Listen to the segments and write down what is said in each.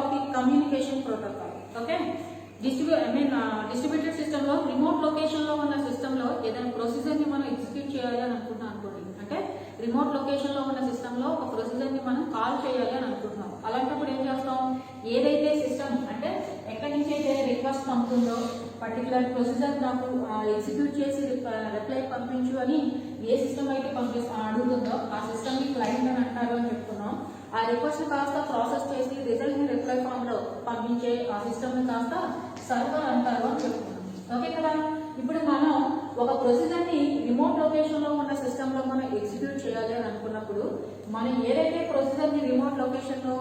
Of the communication protocol. Okay, distributed system లో remote location లో ఉన్న సిస్టమ్ లో ఏదైనా ప్రొసీజర్ ని మనం ఎగ్జిక్యూట్ చేయాలి అని అనుకుంటున్నాం అనుకోండి. అంటే రిమోట్ లొకేషన్ లో ఉన్న సిస్టమ్ లో ఒక ప్రొసీజర్ ని మనం కాల్ చేయాలి అని అనుకుంటున్నాం. అలాంటప్పుడు ఏం చేస్తాం, ఏదైతే సిస్టమ్ అంటే ఎక్కడి నుంచి అయితే రిక్వెస్ట్ పంపుతుందో పర్టికులర్ ప్రొసీజర్ నాకు ఎగ్జిక్యూట్ చేసి రిప్లై పంపించు అని ఏ సిస్టమ్ అయితే అడుగుతుందో ఆ సిస్టమ్ ని క్లయింట్ అని అంటారు అని చెప్తున్నాం. ఆ రిక్వెస్ట్ కాస్త ప్రాసెస్ చేసి రిజల్ట్ ని రిప్లై ఫామ్ లో పంపించే ఆ సిస్టమ్ ని కాస్త సర్వర్ అంటారు అని చెప్తున్నాం. ఓకే కదా, ఇప్పుడు మనం ఒక ప్రొసీజర్ ని రిమోట్ లొకేషన్ లో ఉన్న సిస్టమ్ లో మనం ఎగ్జిక్యూట్ చేయాలి అని అనుకున్నప్పుడు మనం ఏదైతే ప్రొసీజర్ ని రిమోట్ లొకేషన్ లో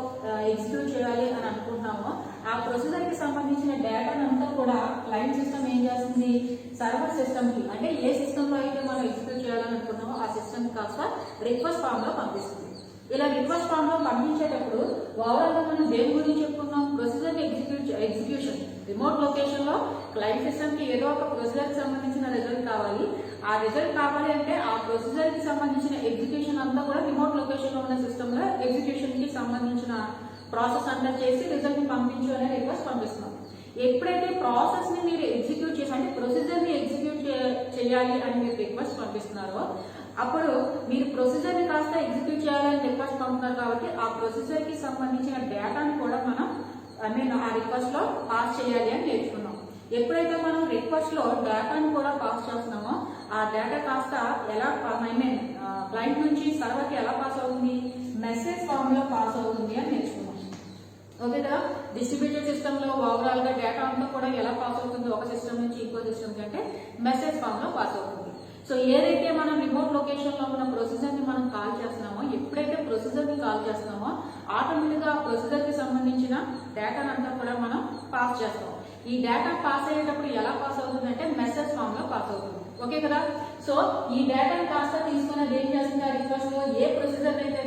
ఎగ్జిక్యూట్ చేయాలి అని అనుకుంటున్నామో ఆ ప్రొసీజర్ కి సంబంధించిన డేటాను అంతా కూడా క్లయింట్ సిస్టమ్ ఏం చేస్తుంది, సర్వర్ సిస్టమ్ కి అంటే ఏ సిస్టమ్ లో అయితే మనం ఎగ్జిక్యూట్ చేయాలని అనుకున్నామో ఆ సిస్టమ్ కాస్త రిక్వెస్ట్ ఫామ్ లో పంపిస్తుంది. ఇలా రిక్వెస్ట్ ఫామ్ లో పంపించేటప్పుడు ఓవరాల్ గా మనం దేని గురించి చెప్పుకున్నాం, ప్రొసీజర్ ఎగ్జిక్యూషన్. రిమోట్ లొకేషన్ లో క్లయింట్ సిస్టమ్ కి ఏదో ఒక ప్రొసీజర్ కి సంబంధించిన రిజల్ట్ కావాలి. ఆ రిజల్ట్ కావాలి అంటే ఆ ప్రొసీజర్ కి సంబంధించిన ఎగ్జిక్యూషన్ అంతా కూడా రిమోట్ లొకేషన్ లో ఉన్న సిస్టమ్ లో ఎగ్జిక్యూషన్ కి సంబంధించిన ప్రాసెస్ అంతా చేసి రిజల్ట్ ని పంపించు అనే రిక్వెస్ట్ పంపిస్తున్నాం. ఎప్పుడైతే ప్రాసెస్ ని మీరు ఎగ్జిక్యూట్ చేసి అంటే ప్రొసీజర్ ని ఎగ్జిక్యూట్ చేయాలి అని మీరు రిక్వెస్ట్ పంపిస్తున్నారో అప్పుడు మీరు ప్రొసీజర్ ని కాస్త ఎగ్జిక్యూట్ చేయాలని రిక్వెస్ట్ పంపుతున్నారు కాబట్టి ఆ ప్రొసీజర్ కి సంబంధించిన డేటాని కూడా మనం ఆ రిక్వెస్ట్ లో పాస్ చేయాలి అని నేర్చుకున్నాం. ఎప్పుడైతే మనం రిక్వెస్ట్ లో డేటాని కూడా పాస్ చేస్తున్నామో ఆ డేటా కాస్త ఎలా క్లయింట్ నుంచి సర్వర్ కి ఎలా పాస్ అవుతుంది, మెసేజ్ ఫామ్ లో పాస్ అవుతుంది అని నేర్చుకున్నాం. ఓకే కదా, డిస్ట్రిబ్యూటెడ్ సిస్టమ్ లో ఓవరాల్ గా డేటా అంతా కూడా ఎలా పాస్ అవుతుంది ఒక సిస్టమ్ నుంచి ఇంకో సిస్టమ్ కి అంటే మెసేజ్ ఫామ్ లో పాస్ అవుతుంది. సో ఏదైతే మనం రిమోట్ లొకేషన్ లో ఉన్న ప్రొసీజర్ ని మనం కాల్ చేస్తున్నామో ఎప్పుడైతే ప్రొసీజర్ ని కాల్ చేస్తున్నామో ఆటోమేటిక్ గా ఆ ప్రొసీజర్ కి సంబంధించిన డేటా అంతా కూడా మనం పాస్ చేస్తాం. ఈ డేటా పాస్ అయ్యేటప్పుడు ఎలా పాస్ అవుతుంది అంటే మెసేజ్ ఫామ్ లో పాస్ అవుతుంది. ఓకే కదా, సో ఈ డేటాను కాస్త తీసుకున్నది ఏం చేస్తుంది, ఆ రిక్వెస్ట్ లో ఏ ప్రొసీజర్ అయితే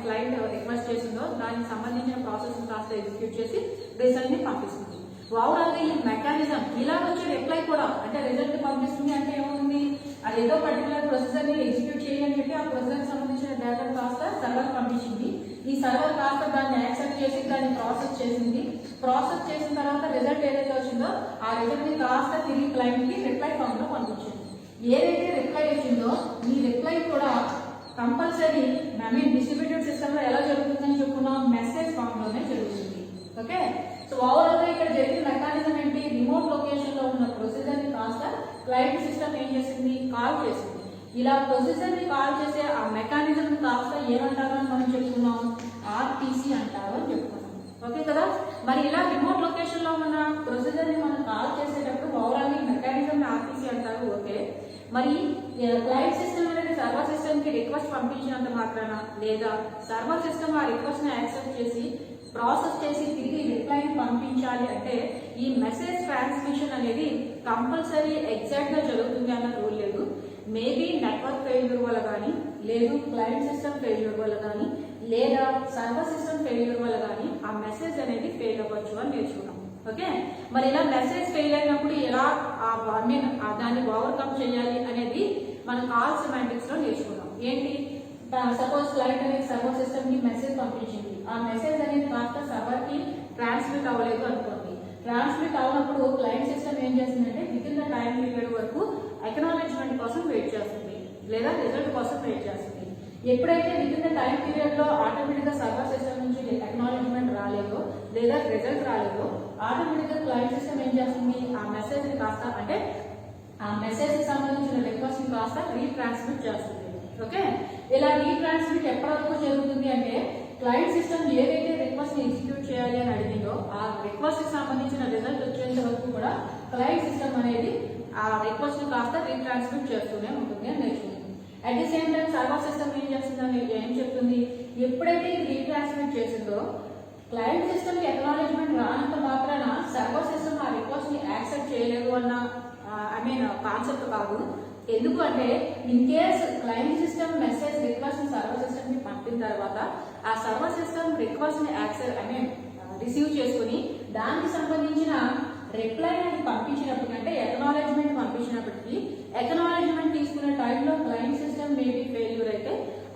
క్లయింట్ రిక్వెస్ట్ చేసిందో దానికి సంబంధించిన ప్రాసెస్ కాస్త ఎగ్జిక్యూట్ చేసి రిజల్ట్ ని పంపిస్తుంది. ఓవరాల్ గా ఈ మెకానిజం ఇలా వచ్చే రిప్లై కూడా అంటే రిజల్ట్ పంపిస్తుంది అంటే ఏమవుతుంది, అది ఏదో పర్టికులర్ ప్రొసీజర్ ని ఎగ్జిక్యూట్ చేయని చెప్పి ఆ ప్రొసీజర్ సంబంధించిన డేటా కాస్త సర్వర్ పంపించింది. ఈ సర్వర్ కాస్త దాన్ని యాక్సెప్ట్ చేసి దాన్ని ప్రాసెస్ చేసింది. ప్రాసెస్ చేసిన తర్వాత రిజల్ట్ ఏదైతే వచ్చిందో ఆ రిజల్ట్ ని కాస్త తిరిగి క్లయింట్ కి రిప్లై ఫామ్ లో పంపించింది. ఏదైతే రిప్లై వచ్చిందో ఈ రిప్లై కూడా కంపల్సరీ డిస్ట్రిబ్యూటెడ్ సిస్టమ్ లో ఎలా జరుగుతుందని చెప్పుకున్నాం, మెసేజ్ ఫామ్ లోనే జరుగుతుంది. ఓకే, సో ఓవరాల్ గా ఇక్కడ జరిగిన మెకానిజం ఏంటి, రిమోట్ లొకేషన్ లో ఉన్న ప్రొసీజర్ ని కాస్త క్లయింట్ సిస్టమ్ ఏం చేసింది, కాల్ చేసింది. ఇలా ప్రొసీజర్ ని కాల్ చేసే ఆ మెకానిజం కాస్త ఏమంటారు అని మనం చెప్పుకున్నాం, ఆర్టీసీ అంటారు అని చెప్పుకున్నాం. ఓకే కదా, మరి ఇలా రిమోట్ లొకేషన్ లో ఉన్న ప్రొసీజర్ ని మనం కాల్ చేసేటప్పుడు ఓవరాల్ ఈ మెకానిజం ఆర్టీసీ అంటారు. ఓకే, మరి క్లయింట్ సిస్టమ్ అనేది సర్వర్ సిస్టమ్ కి రిక్వెస్ట్ పంపించినంత మాత్రాన లేదా సర్వర్ సిస్టమ్ ఆ రిక్వెస్ట్ ని యాక్సెప్ట్ చేసి ప్రాసెస్ చేసి తిరిగి రిప్లైని పంపించాలి అంటే ఈ మెసేజ్ ట్రాన్స్మిషన్ అనేది కంపల్సరీ ఎగ్జాక్ట్ గా జరుగుతుంది అన్న రూల్ లేదు. మేబీ నెట్వర్క్ ఫెయిల్యూర్ వల్ల కానీ, లేదు క్లయింట్ సిస్టమ్ ఫెయిల్యూర్ వల్ల కానీ, లేదా సర్వర్ సిస్టమ్ ఫెయిల్యూర్ వల్ల కానీ ఆ మెసేజ్ అనేది ఫెయిల్ అవ్వచ్చు అని నేర్చుకున్నాం. ఓకే, మరి ఇలా మెసేజ్ ఫెయిల్ అయినప్పుడు ఎలా దాన్ని ఓవర్కమ్ చేయాలి అనేది మనం కాల్ సెమాంటిక్స్ లో నేర్చుకున్నాం. ఏంటి, సపోజ్ క్లయింట్ అనేది సర్వర్ సిస్టమ్ కి మెసేజ్ పంపించింది. ఆ మెసేజ్ అనేది కాస్త సర్వర్ కి ట్రాన్స్మిట్ అవ్వలేదు అనుకోండి. ట్రాన్స్మిట్ అవునప్పుడు క్లయింట్ సిస్టమ్ ఏం చేస్తుందంటే with in the time period వరకు అక్నాలెడ్జ్మెంట్ కోసం వెయిట్ చేస్తుంది లేదా రిజల్ట్ కోసం వెయిట్ చేస్తుంది. ఎప్పుడైతే with in the time period లో ఆటోమేటిక్ గా సర్వర్ సిస్టమ్ నుంచి అక్నాలెడ్జ్మెంట్ రాలేదో లేదా రిజల్ట్ రాలేదో ఆటోమేటిక్ గా క్లయింట్ సిస్టమ్ ఏం చేస్తుంది, ఆ మెసేజ్ ని కాస్త అంటే ఆ మెసేజ్ కి సంబంధించిన రిక్వెస్ట్ ని కాస్త రీట్రాన్స్మిట్ చేస్తుంది. ఓకే, ఇలా రీట్రాన్స్మిట్ ఎప్పటి వరకు జరుగుతుంది అంటే క్లయింట్ సిస్టమ్ ఏదైతే రిక్వెస్ట్ ని ఎగ్జిక్యూట్ చేయాలి అని అడిగిందో ఆ రిక్వెస్ట్ కి సంబంధించిన రిజల్ట్ వచ్చేంత వరకు కూడా క్లయింట్ సిస్టమ్ అనేది ఆ రిక్వెస్ట్ ని కాస్త రీట్రాన్స్మిట్ చేస్తూనే ఉంటుంది అని నేర్చుకుంటుంది. At the same time server system ఏం చేస్తుందని ఏం చెప్తుంది, ఎప్పుడైతే ఇది రీట్రాన్స్మిట్ చేసిందో క్లయింట్ సిస్టమ్ కి అక్నాలెడ్జ్మెంట్ రానంత మాత్రాన సర్వర్ సిస్టమ్ ఆ రిక్వెస్ట్ ని యాక్సెప్ట్ చేయలేదు అన్న కాన్సెప్ట్ కాదు. ఎందుకంటే in case client system message request server system కి పంపిన తర్వాత ఆ సర్వర్ సిస్టమ్ రిక్వెస్ట్ ని రిసీవ్ చేసుకుని దానికి సంబంధించిన రిప్లై అనేది పంపించినప్పుడు అంటే అక్నాలెడ్జ్మెంట్ పంపించినప్పటికీ అక్నాలెడ్జ్మెంట్ తీసుకునే టైంలో క్లయింట్ సిస్టమ్ మేబీ ఫెయిల్యూర్ అయితే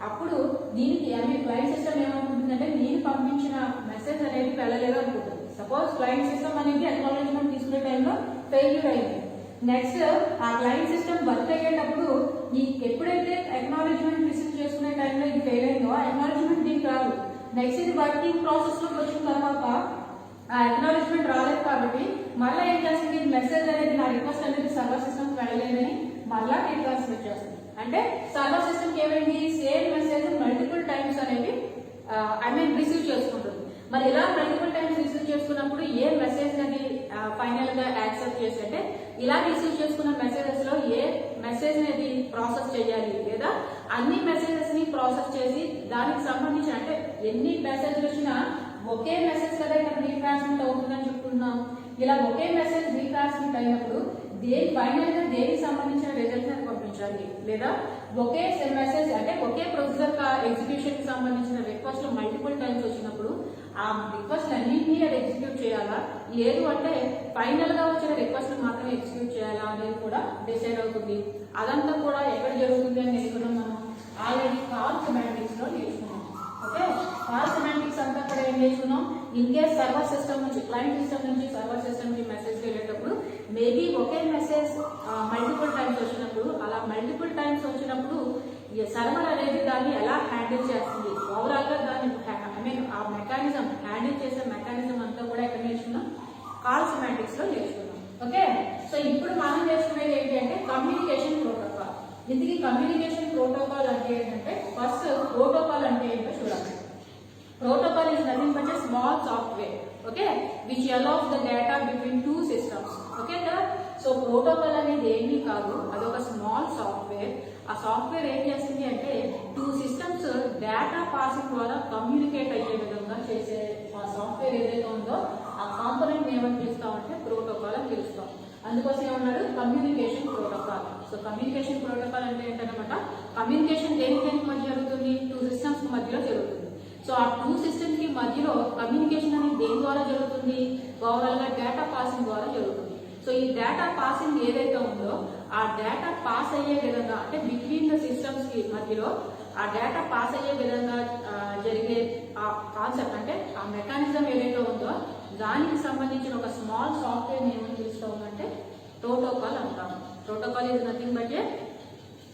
అప్పుడు దీనికి క్లయింట్ సిస్టమ్ ఏమవుతుందంటే నేను పంపించిన మెసేజ్ అనేది వెళ్ళలేదు వెళ్ళలేదు అనుకుంటుంది. సపోజ్ క్లయింట్ సిస్టమ్ అనేది అక్నాలెడ్జ్మెంట్ తీసుకునే టైంలో ఫెయిల్యూర్ అయింది. నెక్స్ట్ ఆ క్లయింట్ సిస్టమ్ వర్క్ అయ్యేటప్పుడు ఈ ఎప్పుడైతే అక్నాలెడ్జ్మెంట్ రిసీవ్ చేసుకునే టైంలో ఇది ఫెయిల్ అయిందో ఆ అక్నాలెడ్జ్మెంట్ దీనికి రాదు. నెక్స్ట్ ఇది వర్కింగ్ ప్రాసెస్ లోకి వచ్చిన తర్వాత ఆ అక్నాలెడ్జ్మెంట్ రాలేదు కాబట్టి మళ్ళీ ఏం చేస్తుంది, మెసేజ్ అనేది నా రిక్వెస్ట్ అనేది సర్వర్ సిస్టమ్ వెళ్ళలేదని మళ్ళా రీట్రాన్స్మిట్ చేస్తుంది. అంటే సర్వర్ సిస్టమ్ ఏమైంది, సేమ్ మెసేజ్ మల్టిపుల్ టైమ్స్ అనేది రిసీవ్ చేసుకుంటుంది. మరి ఇలా మల్టిపుల్ టైమ్స్ రిసీవ్ చేసుకున్నప్పుడు ఏ మెసేజ్ అనేది ఫైనల్ గా యాక్సెప్ట్ చేసి, అంటే ఇలా రిసీవ్ చేసుకున్న మెసేజెస్ లో ఏ మెసేజ్ అనేది ప్రాసెస్ చేయాలి, లేదా అన్ని మెసేజెస్ ని ప్రాసెస్ చేసి దానికి సంబంధించి అంటే ఎన్ని మెసేజ్లు వచ్చినా ఒకే మెసేజ్ కదా ఇక్కడ రీట్రాన్స్మిట్ అవుతుందని చెప్పుకున్నాం. ఇలా ఒకే మెసేజ్ రీట్రాన్స్మిట్ అయినప్పుడు ఫైనల్ గా దేనికి సంబంధించిన రిజల్ట్ అని పంపించాలి, లేదా ఒకే మెసేజ్ అంటే ఒకే ప్రొసీజర్ ఎగ్జిక్యూషన్ కి సంబంధించిన రిక్వెస్ట్ మల్టిపుల్ టైమ్స్ వచ్చినప్పుడు ఆ రిక్వెస్ట్ అన్నింటినీ అది ఎగ్జిక్యూట్ చేయాలా, లేదు అంటే ఫైనల్ గా వచ్చిన రిక్వెస్ట్ మాత్రమే ఎగ్జిక్యూట్ చేయాలా అనేది కూడా డిసైడ్ అవుతుంది. అదంతా కూడా ఎక్కడ జరుగుతుంది అని నేర్చుకున్నాం మనం ఆల్రెడీ కాల్ సెమాంటిక్స్ లో నేర్చుకున్నాం. ఓకే, కాల్ సెమాంటిక్స్ అంతా కూడా ఏం నేర్చుకున్నాం, ఇన్ కేస్ సర్వర్ సిస్టమ్ నుంచి క్లయింట్ సిస్టమ్ నుంచి సర్వర్ సిస్టమ్ కి మెసేజ్ వెళ్ళేటప్పుడు మేబీ ఒకే మెసేజ్ మల్టిపుల్ టైమ్స్ వచ్చినప్పుడు, అలా మల్టిపుల్ టైమ్స్ వచ్చినప్పుడు సర్వర్ అనేది దాన్ని ఎలా హ్యాండిల్ చేస్తుంది, ఓవరాల్ గా దాన్ని ఆ మెకానిజం హ్యాండిల్ చేసే మెకానిజం అంతా కూడా ఎక్కడ నేర్చుకున్నాం, కాల్ సెమాంటిక్స్ లో నేర్చుకున్నాం. ఓకే, సో ఇప్పుడు మనం నేర్చుకునేది ఏంటి అంటే కమ్యూనికేషన్ ప్రోటోకాల్. ఇందుకు కమ్యూనికేషన్ ప్రోటోకాల్ అంటే ఏంటంటే, ఫస్ట్ ప్రోటోకాల్ అంటే ఏంటో చూడాలి. Protocol is nothing but a small software, okay, which allows the data between two systems. Okay, so protocol అనేది ఏమీ కాదు, అదొక స్మాల్ సాఫ్ట్వేర్. ఆ సాఫ్ట్వేర్ ఏం చేస్తుంది అంటే టూ సిస్టమ్స్ డేటా పాసింగ్ ద్వారా కమ్యూనికేట్ అయ్యే విధంగా చేసే ఆ సాఫ్ట్వేర్ ఏదైతే ఉందో ఆ కాంపోనెంట్ ఏమని పిలుస్తామంటే ప్రోటోకాల్ అని పిలుస్తాం. అందుకోసం ఏమన్నాడు, communication protocol. So communication protocol అంటే ఏంటన్నమాట, కమ్యూనికేషన్ దేనికి మధ్య జరుగుతుంది, టూ సిస్టమ్స్ మధ్యలో జరుగుతుంది. సో ఆ టూ సిస్టమ్స్ కి మధ్యలో కమ్యూనికేషన్ అనేది దేని ద్వారా జరుగుతుంది, ఓవరాల్ గా డేటా పాసింగ్ ద్వారా జరుగుతుంది. సో ఈ డేటా పాసింగ్ ఏదైతే ఉందో ఆ డేటా పాస్ అయ్యే విధంగా అంటే బిట్వీన్ ద సిస్టమ్స్ కి మధ్యలో ఆ డేటా పాస్ అయ్యే విధంగా జరిగే ఆ కాన్సెప్ట్ అంటే ఆ మెకానిజం ఏదైతే ఉందో దానికి సంబంధించిన ఒక స్మాల్ సాఫ్ట్వేర్ ఏమని పిలుస్తామంటే ప్రోటోకాల్ అంటాం. Protocol is nothing but a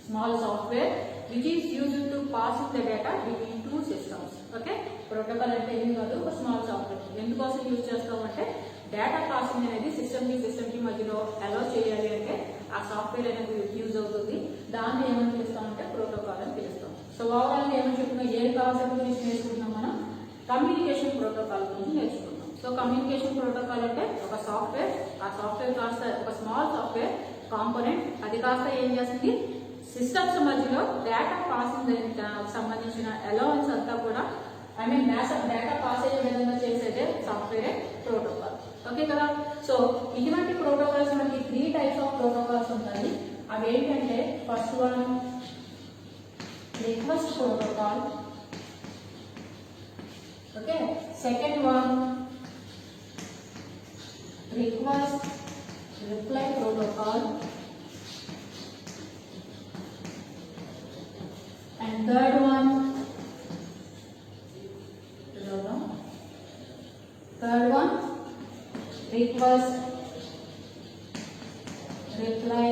small software which is used to pass the data between two systems. Okay, protocol అంటే ఏమీ కాదు, ఒక స్మాల్ సాఫ్ట్వేర్. ఎందుకోసం యూజ్ చేస్తామంటే డేటా పాసింగ్ అనేది సిస్టమ్ కి మధ్యలో అలౌ చేయాలి అంటే ఆ సాఫ్ట్వేర్ అనేది యూజ్ అవుతుంది. దాన్ని ఏమని పిలుస్తామంటే ప్రోటోకాల్ అని పిలుస్తాం. సో ఓవరాల్ గా ఏమని చెప్పుకున్నాం, ఏ కాన్సెప్ట్ గురించి నేర్చుకుంటున్నాం మనం, కమ్యూనికేషన్ ప్రోటోకాల్ గురించి నేర్చుకుంటాం. సో కమ్యూనికేషన్ ప్రోటోకాల్ అంటే ఒక సాఫ్ట్వేర్, ఆ సాఫ్ట్వేర్ కాస్త ఒక స్మాల్ సాఫ్ట్వేర్ కాంపోనెంట్, అది కాస్త ఏం చేస్తుంది సిస్టమ్స్ మధ్యలో డేటా పాసింగ్ సంబంధించిన అలౌవెన్స్ అంతా కూడా డేటా పాస్ అయ్యే విధంగా చేసేదే సాఫ్ట్వేర్ ప్రోటోకాల్. ఓకే కదా, సో ఇటువంటి ప్రోటోకాల్స్ మనకి 3 టైప్స్ ఆఫ్ ప్రోటోకాల్స్ ఉంటాయి. అవి ఏంటంటే first one request protocol, okay, second one request reply protocol, and third one request reply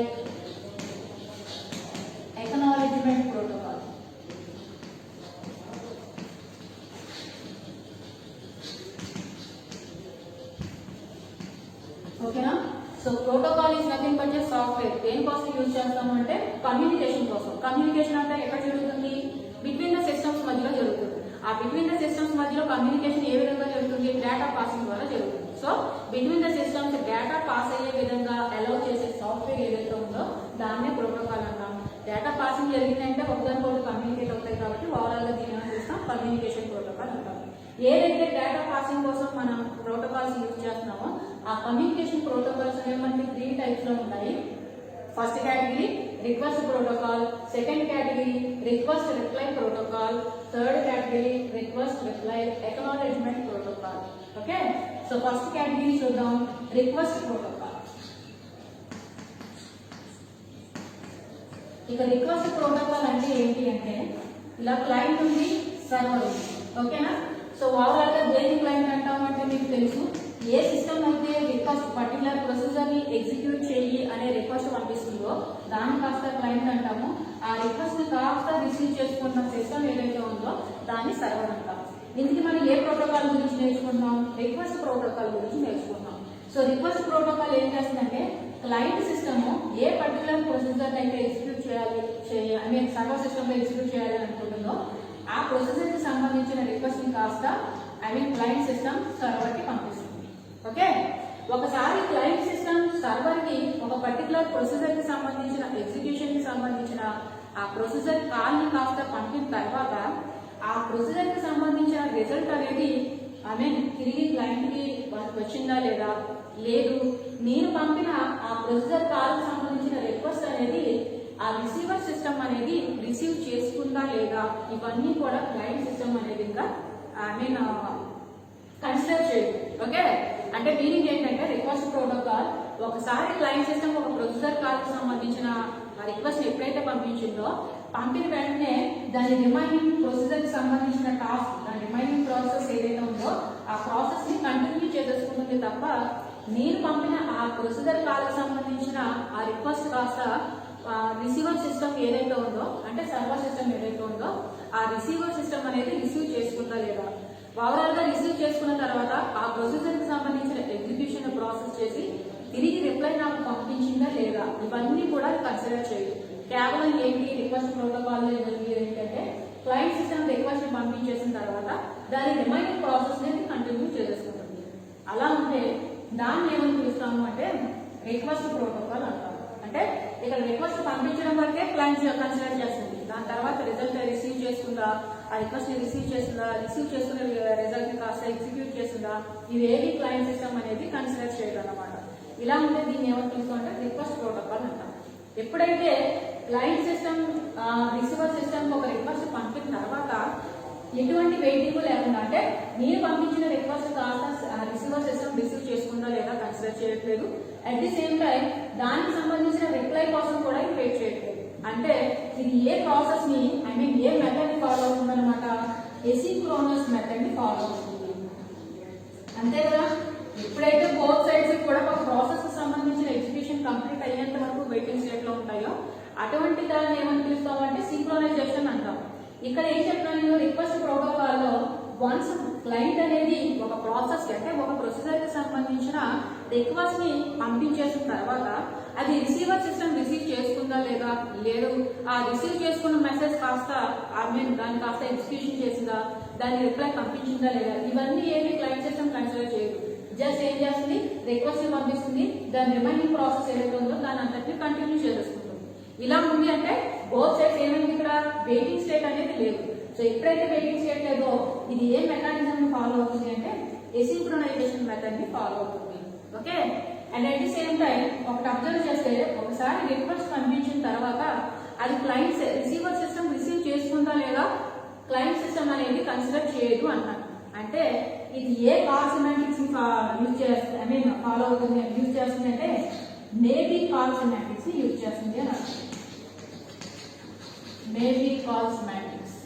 acknowledgement protocol. Okay na, so protocol is nothing but a software. దేనికోసం use చేస్తామంటే communication కోసం. Communication అంటే ఎక్కడ జరుగుతుంది, between the systems మధ్యలో జరుగుతుంది. ఆ between the systems మధ్యలో కమ్యూనికేషన్ ఏ విధంగా జరుగుతుంది, డేటా పాసింగ్ ద్వారా జరుగుతుంది. So between the systems data pass అయ్యే విధంగా అలౌ చేసే సాఫ్ట్వేర్ ఏదైతే ఉందో దాన్నే ప్రోటోకాల్ అంటాం. డేటా పాసింగ్ జరిగిందంటే ఒకదానికొకటి కమ్యూనికేట్ అవుతాయి కాబట్టి ఓవరాల్ గా దీని చూస్తాం కమ్యూనికేషన్ ప్రోటోకాల్ అంటాం. ఏదైతే డేటా పాసింగ్ కోసం మనం ప్రోటోకాల్స్ యూజ్ చేస్తున్నామో ఆ కమ్యూనికేషన్ ప్రోటోకాల్స్ అనేవి మనకి 3 టైప్స్ లో ఉంటాయి. First category request protocol, second category request reply protocol, third category request reply acknowledgement protocol. Okay, so first category చూద్దాం, రిక్వెస్ట్ ప్రోటోకాల్. ఇక రిక్వెస్ట్ ప్రోటోకాల్ అంటే ఏంటి అంటే ఇలా క్లయింట్ ఉంది, సర్వర్ ఉంది. ఓకేనా, సో ఓవరాల్ గా దేని క్లయింట్ అంటామంటే మీకు తెలుసు. ఏ సిస్టమ్ అయితే రిక్వెస్ట్ పర్టికులర్ ప్రొసీజర్ ని ఎగ్జిక్యూట్ చేయి అనే రిక్వెస్ట్ పంపిస్తుందో దాన్ని కాస్త క్లయింట్ అంటాము. ఆ రిక్వెస్ట్ ని కాస్త రిసీవ్ చేసుకున్న సిస్టమ్ ఏదైతే ఉందో దాన్ని సర్వర్ అంటాము. ఇందుకు మనం ఏ ప్రోటోకాల్ గురించి నేర్చుకుంటున్నాం? రిక్వెస్ట్ ప్రోటోకాల్ గురించి నేర్చుకుంటున్నాం. సో రిక్వెస్ట్ ప్రోటోకాల్ ఏం చేస్తుందంటే క్లయింట్ సిస్టమ్ ఏ పర్టికులర్ ప్రొసీజర్ అయితే ఎగ్జిక్యూట్ చేయాలి సర్వర్ సిస్టమ్ లో ఎగ్జిక్యూట్ చేయాలి అనుకుంటుందో ఆ ప్రొసీజర్ కి సంబంధించిన రిక్వెస్ట్ ని కాస్త క్లయింట్ సిస్టమ్ సర్వర్ కి పంపిస్తుంది. ఓకే, ఒకసారి క్లయింట్ సిస్టమ్ సర్వర్ కి ఒక పర్టికులర్ ప్రొసీజర్ కి సంబంధించిన ఎగ్జిక్యూషన్ కి సంబంధించిన ఆ ప్రొసీజర్ కాల్ ని కాస్త పంపిన తర్వాత ఆ ప్రొసీజర్ కి సంబంధించిన రిజల్ట్ అనేది తిరిగి క్లయింట్ కి వచ్చిందా లేదా, లేదు నేను పంపిన ఆ ప్రొసీజర్ కాల్ కి సంబంధించిన రిక్వెస్ట్ అనేది ఆ రిసీవర్ సిస్టమ్ అనేది రిసీవ్ చేసుకుందా లేదా, ఇవన్నీ కూడా క్లయింట్ సిస్టమ్ అనేది ఇంకా కన్సిడర్ చేయదు. ఓకే, అంటే మీనింగ్ ఏంటంటే రిక్వెస్ట్ ప్రోటోకాల్ ఒకసారి క్లయింట్ సిస్టమ్ ఒక ప్రొసీజర్ కాల్ కి సంబంధించిన రిక్వెస్ట్ ఎప్పుడైతే పంపించిందో పంపిన వెంటనే దాని రిమైనింగ్ ప్రొసీజర్ కి సంబంధించిన టాస్క్, దాని రిమైనింగ్ ప్రాసెస్ ఏదైతే ఉందో ఆ ప్రాసెస్ ని కంటిన్యూ చేసుకుంటుంది తప్ప నేను పంపిన ఆ ప్రొసీజర్ కాల్ కి సంబంధించిన ఆ రిక్వెస్ట్ కాస్త రిసీవర్ సిస్టమ్ ఏదైతే ఉందో అంటే సర్వర్ సిస్టమ్ ఏదైతే ఉందో ఆ రిసీవర్ సిస్టమ్ అనేది రిసీవ్ చేసుకుందా లేదా, ఓవరాల్ గా రిసీవ్ చేసుకున్న తర్వాత ఆ ప్రొసీజర్ కి సంబంధించిన ఎగ్జిక్యూషన్ ప్రాసెస్ చేసి తిరిగి రిప్లై నాకు పంపించిందా లేదా, ఇవన్నీ కూడా కన్సిడర్ చేయదు. కేవలం ఏంటి రిక్వెస్ట్ ప్రోటోకాల్ లో ఏంటంటే క్లయింట్ సిస్టమ్ రిక్వెస్ట్ ని పంపించేసిన తర్వాత దాని రిమైనింగ్ ప్రాసెస్ ని కంటిన్యూ చేసుకుంటుంది. అలా ఉంటే దాన్ని ఏమని పిలుస్తాము అంటే రిక్వెస్ట్ ప్రోటోకాల్ అంటాము. అంటే ఇక్కడ రిక్వెస్ట్ పంపించడం వరకే క్లయింట్ కన్సిడర్ చేస్తుంది. దాని తర్వాత రిజల్ట్ రిసీవ్ చేసుకుందా, ఆ రిక్వెస్ట్ ని రిసీవ్ చేస్తుందా, రిసీవ్ చేసుకున్న రిజల్ట్ ని కాస్త ఎగ్జిక్యూట్ చేస్తుందా, ఇవేవి క్లయింట్ సిస్టమ్ అనేది కన్సిడర్ చేయడం అన్నమాట. ఇలా ఉంటే దీన్ని ఏమని పిలుస్తామంటే రిక్వెస్ట్ ప్రోటోకాల్ అంటాం. ఎప్పుడైతే క్లయింట్ సిస్టమ్ రిసీవర్ సిస్టమ్ ఒక రిక్వెస్ట్ పంపిన తర్వాత ఎటువంటి వెయిటింగ్ లేకుండా అంటే నేను పంపించిన రిక్వెస్ట్ కాస్త రిసీవర్ సిస్టమ్ రిసీవ్ చేసుకుందా లేదా కన్సిడర్ చేయట్లేదు. అట్ ది సేమ్ టైం దానికి సంబంధించిన రిప్లై కోసం కూడా వెయిట్ చేయట్లేదు. అంటే ఇది ఏ ప్రాసెస్ ని ఏ మెథడ్ ని ఫాలో అవుతుందన్నమాట, ఎసిన్క్రోనస్ మెథడ్ ని ఫాలో అవుతుంది. అంతే కదా, ఎప్పుడైతే బోత్ సైడ్స్ కూడా ఒక ప్రాసెస్ కి సంబంధించిన ఎగ్జిక్యూషన్ కంప్లీట్ అయ్యేంత వరకు వెయిటింగ్ స్టేట్ లో ఉంటాయో అటువంటి దాన్ని ఏమని పిలుస్తాం అంటే సింక్రోనైజేషన్ అంటాం. ఇక్కడ ఏం చెప్తాను, రిక్వెస్ట్ ప్రోటోకాల్ లో వన్స్ క్లయింట్ అనేది ఒక ప్రాసెస్ అంటే ఒక ప్రొసీజర్ కి సంబంధించిన రిక్వెస్ట్ ని పంపించేసిన తర్వాత అది రిసీవర్ సిస్టమ్ రిసీవ్ చేసుకుందా లేదా, లేదు ఆ రిసీవ్ చేసుకున్న మెసేజ్ కాస్త దాన్ని కాస్త ఎగ్జిక్యూషన్ చేసిందా, దాని రిప్లై పంపించిందా లేదా, ఇవన్నీ ఏమి క్లయింట్ సిస్టమ్ కన్సిడర్ చేయదు. జస్ట్ ఏం చేస్తుంది, రిక్వెస్ట్ ని పంపిస్తుంది, దాని రిమైనింగ్ ప్రాసెస్ ఏదైతే ఉందో దాని అంతటిని కంటిన్యూ చేసేసుకుంటుంది. ఇలా ఉంది అంటే బోత్ సైడ్స్ ఏమైంది, ఇక్కడ వెయిటింగ్ స్టేట్ అనేది లేదు. సో ఎప్పుడైతే వెయిటింగ్ స్టేట్ లేదో ఇది ఏ మెకానిజం ని ఫాలో అవుతుంది అంటే ఎసిన్క్రోనైజేషన్ మెథడ్ ని ఫాలో అవుతుంది. Okay, and at the same time ఒకటి అబ్జర్వ్ చేస్తే ఒకసారి రిక్వెస్ట్ పంపించిన తర్వాత అది క్లయింట్ రిసీవర్ సిస్టమ్ రిసీవ్ చేసుకుందా లేదా క్లయింట్ సిస్టమ్ అనేది కన్సిడర్ చేయదు అన్నాను. అంటే ఇది ఏ కాల్ సెమాంటిక్స్ యూజ్ చేస్తుంది ఫాలో అవుతుంది యూజ్ చేస్తుంది అంటే మేబీ కాల్ సెమాంటిక్స్ ని యూజ్ చేస్తుంది అని అర్థం. మేబీ కాల్ సెమాంటిక్స్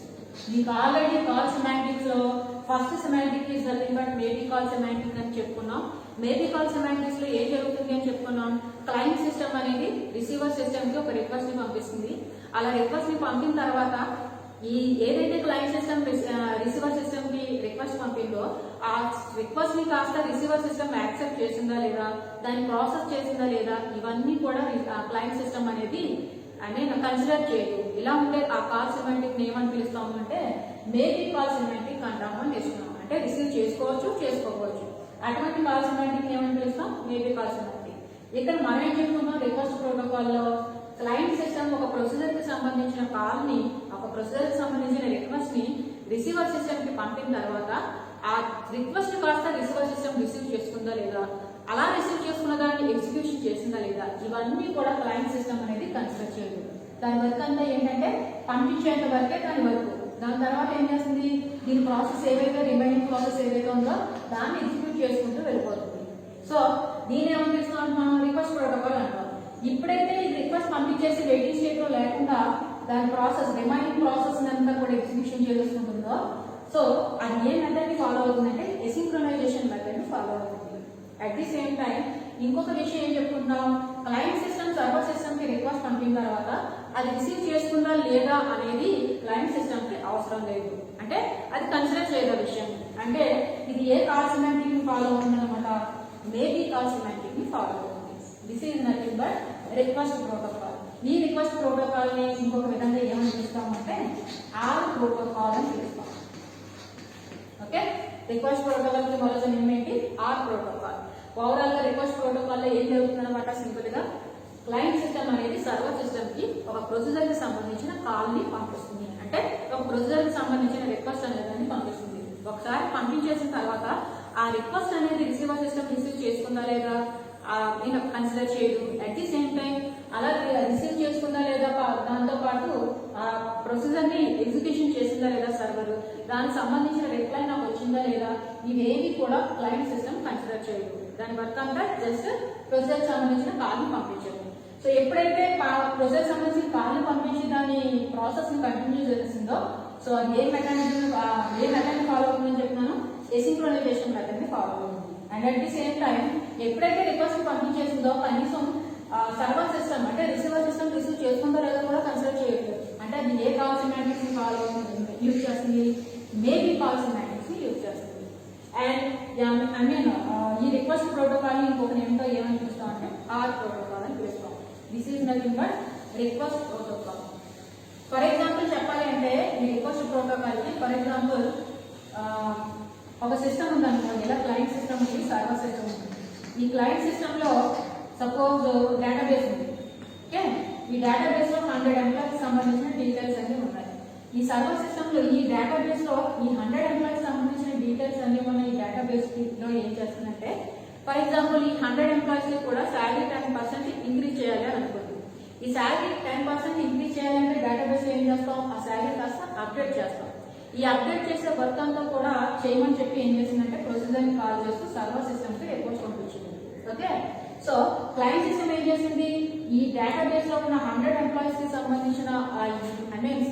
మీకు ఆల్రెడీ కాల్ సెమాంటిక్స్ లో first semantic is nothing but maybe call semantic అని చెప్పుకున్నాం. మేబీ కాల్ సెమాంటిక్స్ లో ఏం జరుగుతుంది అని చెప్పుకున్నాం, క్లయింట్ సిస్టమ్ అనేది రిసీవర్ సిస్టమ్ కి ఒక రిక్వెస్ట్ ని పంపిస్తుంది. అలా రిక్వెస్ట్ ని పంపిన తర్వాత ఈ ఏదైతే క్లయింట్ సిస్టమ్ రిసీవర్ సిస్టమ్ కి రిక్వెస్ట్ పంపిందో ఆ రిక్వెస్ట్ ని కాస్త రిసీవర్ సిస్టమ్ యాక్సెప్ట్ చేసిందా లేదా, దాన్ని ప్రాసెస్ చేసిందా లేదా, ఇవన్నీ కూడా క్లయింట్ సిస్టమ్ అనేది కన్సిడర్ చేయదు. ఇలా ఉంటే ఆ కాల్ సెమాంటిక్ ఏమని పిలుస్తాము అంటే మేబీ కాల్ సెమాంటిక్ అంటాము అని నేర్చుకున్నాం. అంటే రిసీవ్ చేసుకోవచ్చు చేసుకోవచ్చు, అటువంటి కాల్ సెమాంటిక్ ఏమని పిలుస్తాం, మేబీ కాల్ సెమాంటిక్. ఇక్కడ మనం ఏం చెప్పుకున్నాం, రిక్వెస్ట్ ప్రోటోకాల్ లో క్లయింట్ సిస్టమ్ ఒక ప్రొసీజర్ కి సంబంధించిన కాల్ ని ఒక ప్రొసీజర్ కి సంబంధించిన రిక్వెస్ట్ ని రిసీవర్ సిస్టమ్ కి పంపిన తర్వాత ఆ రిక్వెస్ట్ కాస్త రిసీవర్ సిస్టమ్ రిసీవ్ చేసుకుందా లేదా, అలా రిసీవ్ చేసుకున్న దాన్ని ఎగ్జిక్యూషన్ చేసిందా లేదా, ఇవన్నీ కూడా క్లయింట్ సిస్టమ్ అనేది కన్సిడర్ చేయదు. దాని వర్క్ అంతా ఏంటంటే పంపించేంత వరకే దాని వర్క్. దాని తర్వాత ఏం చేస్తుంది, దీని ప్రాసెస్ ఏవైతే రిమైనింగ్ ప్రాసెస్ ఏదైతే ఉందో దాన్ని ఎగ్జిక్యూట్ చేసుకుంటూ వెళ్ళిపోతుంది. సో దీని ఏమని పిలుస్తున్నాం, రిక్వెస్ట్ ప్రోటోకాల్ అంటాం. ఇప్పుడైతే ఈ రిక్వెస్ట్ పంపించేసి వెయిటింగ్ స్టేట్ లో లేకుండా దాని ప్రాసెస్ రిమైనింగ్ ప్రాసెస్ అంతా కూడా ఎగ్జిక్యూషన్ చేసుకుంటుందో సో అది ఏ మెథడ్ ని ఫాలో అవుతుందంటే ఎసిన్క్రోనైజేషన్ మెథడ్ ని follow at the same time ఇంకొక విషయం ఏం చెప్పుకుంటాం, క్లయింట్ సిస్టమ్ సర్వర్ సిస్టమ్ కి రిక్వెస్ట్ పంపిన తర్వాత అది రిసీవ్ చేసుకుందా లేదా అనేది క్లయింట్ సిస్టమ్ కి అవసరం లేదు, అంటే అది కన్సిడర్ చేయదు విషయం. అంటే ఇది ఏ కాల్ సిమాంటిక్ ని ఫాలో అవుతుంది అనమాట, మేబీ కాల్ సిమాంటిక్ ని ఫాలో అవుతుంది. This is nothing but request protocol. ఈ రిక్వెస్ట్ ప్రోటోకాల్ ని ఇంకొక విధంగా ఏమని పిలుస్తామంటే ఆర్ ప్రోటోకాల్ అని పిలుస్తాం. ఓకే, రిక్వెస్ట్ ప్రోటోకాల్ కి మొదటి నేమ్ ఏంటి, ఆర్ ప్రోటోకాల్. ఓవరాల్ గా రిక్వెస్ట్ ప్రోటోకాల్ లో ఏం జరుగుతుంది అనమాట, సింపుల్ గా క్లయింట్ సిస్టమ్ అనేది సర్వర్ సిస్టమ్ కి ఒక ప్రొసీజర్ కి సంబంధించిన కాల్ ని పంపిస్తుంది, అంటే ఒక ప్రొసీజర్ కి సంబంధించిన రిక్వెస్ట్ అనేది పంపిస్తుంది. ఒకసారి పంపించేసిన తర్వాత ఆ రిక్వెస్ట్ అనేది రిసీవర్ సిస్టమ్ రిసీవ్ చేసుకుందా లేదా నేను కన్సిడర్ చేయదు. అట్ ది సేమ్ టైం అలా రిసీవ్ చేసుకుందా లేదా దాంతో పాటు ఆ ప్రొసీజర్ ని ఎగ్జిక్యూషన్ చేసిందా లేదా సర్వర్, దానికి సంబంధించిన రిప్లై నాకు వచ్చిందా లేదా, ఇవేవి కూడా క్లయింట్ సిస్టమ్ కన్సిడర్ చేయదు. దాని వర్క్ అంతా జస్ట్ ప్రొసీజర్ సంబంధించిన కాల్ ని పంపించదు. సో ఎప్పుడైతే ప్రొసీజర్ సంబంధించిన కాల్ ని పంపించి దాని ప్రాసెస్ ని కంటిన్యూ చేస్తుందో, సో అది ఏ మెథడ్ ఫాలో అవుతుందని చెప్తున్నాను, ఎసింక్రోనైజేషన్ మెథడ్ ని ఫాలో అవుతుంది. And at the same time ఎప్పుడైతే రిక్వెస్ట్ పంపించేసిందో కనీసం సర్వర్ సిస్టమ్ అంటే రిసీవర్ సిస్టమ్ రిసీవ్ చేసుకుందో లేదో కూడా కన్సిడర్ చేయట్లేదు. అంటే అది ఏ కాల్ సిమాంటిక్స్ ని ఫాలో అవుతుంది, యూజ్ చేస్తుంది, మేబీ కాల్ సిమాంటిక్స్ ని యూజ్ చేస్తుంది. అండ్ ఐ మీన్ ఈ రిక్వెస్ట్ ప్రోటోకాల్ ని ఇంకొక నేమ్తో ఏమని పిలుస్తాం అంటే ఆర్ ప్రోటోకాల్ అని పిలుస్తాం. This is nothing but request protocol. For example చెప్పాలి అంటే ఈ రిక్వెస్ట్ ప్రోటోకాల్ కి ఫర్ ఎగ్జాంపుల్ ఒక సిస్టమ్ ఉందనుకోండి, ఇలా క్లయింట్ సిస్టమ్ ఉంది, సర్వర్ సిస్టమ్ ఉంది. ఈ క్లయింట్ సిస్టమ్ లో సపోజ్ డేటాబేస్ ఉంది. ఓకే, ఈ డేటాబేస్ లో 100 ఎంప్లాయీస్ సంబంధించిన డీటెయిల్స్ అన్ని ఉన్నాయి. ఈ సర్వర్ సిస్టమ్ లో ఈ డేటాబేస్ లో ఈ 100 ఎంప్లాయీస్ సంబంధించిన డీటెయిల్స్ అన్ని ఉన్న ఈ డేటాబేస్ లో ఏం చేస్తుందంటే, ఫర్ ఎగ్జాంపుల్ ఈ 100 ఎంప్లాయీస్ కి కూడా శాలరీ 10% ఇంక్రీజ్ చేయాలి అని అనుకుంటుంది. ఈ శాలరీ 10% ఇంక్రీజ్ చేయాలంటే డేటాబేస్ లో ఏం చేస్తాం, ఆ శాలరీ కాస్త అప్డేట్ చేస్తాం. ఈ అప్డేట్ చేసే వర్క్ అంతా కూడా చేయమని చెప్పి ఏం చేసిందంటే ప్రొసీజర్ ని కాల్ చేస్తూ సర్వర్ సిస్టమ్ కి రిక్వెస్ట్ పంపించింది. ఓకే, సో క్లయింట్ సిస్టమ్ ఏం చేసింది, ఈ డేటాబేస్ లో ఉన్న 100 ఎంప్లాయీస్ కి సంబంధించిన